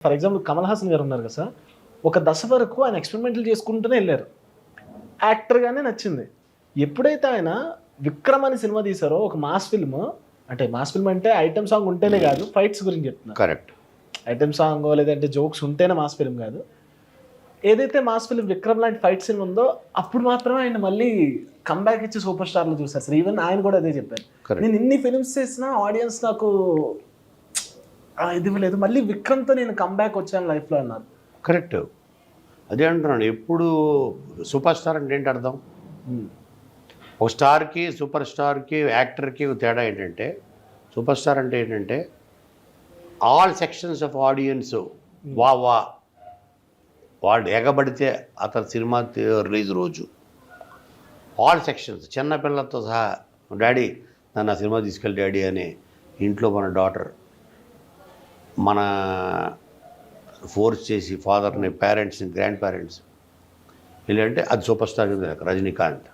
For example Kamal Haasan గారు ఉన్నారు కదా సార్, ఒక దశ వరకు ఆయన ఎక్స్పెరిమెంట్లు చేసుకుంటూనే వెళ్ళారు. యాక్టర్గానే నచ్చింది. ఎప్పుడైతే ఆయన విక్రమ్ అని సినిమా తీశారో, ఒక మాస్ ఫిల్మ్, అంటే మాస్ ఫిల్మ్ అంటే ఐటమ్ సాంగ్ ఉంటేనే కాదు, ఫైట్స్ గురించి చెప్తున్నా. కరెక్ట్. ఐటమ్ సాంగ్ లేదంటే జోక్స్ ఉంటేనే మాస్ ఫిల్మ్ కాదు. ఏదైతే మాస్ ఫిల్మ్ విక్రమ్ లాంటి ఫైట్ సీన్ ఉందో అప్పుడు మాత్రమే ఆయన మళ్ళీ కంబ్యాక్ ఇచ్చి సూపర్ స్టార్లు చూసారు సార్. ఈవెన్ ఆయన కూడా అదే చెప్పారు, నేను ఇన్ని ఫిల్మ్స్ చేసినా ఆడియన్స్ నాకు ఇది లేదు, మళ్ళీ విక్రమ్తో నేను కంబ్యాక్ వచ్చాను లైఫ్లో అన్నారు. కరెక్ట్, అదే అంటున్నాను. ఎప్పుడు సూపర్ స్టార్ అంటే ఏంటి అర్థం? ఒక స్టార్కి, సూపర్ స్టార్కి, యాక్టర్కి తేడా ఏంటంటే, సూపర్ స్టార్ అంటే ఏంటంటే ఆల్ సెక్షన్స్ ఆఫ్ ఆడియన్స్ వాడు ఎగబడితే అతని సినిమా రిలీజ్ రోజు ఆల్ సెక్షన్స్, చిన్నపిల్లలతో సహా, డాడీ నన్ను ఆ సినిమా తీసుకెళ్ళి డాడీ అని ఇంట్లో మన డాటర్ మన ఫోర్స్ చేసి ఫాదర్ని, పేరెంట్స్ని, గ్రాండ్ పేరెంట్స్ వీళ్ళంటే అది సూపర్ స్టార్ కింద. రజనీకాంత్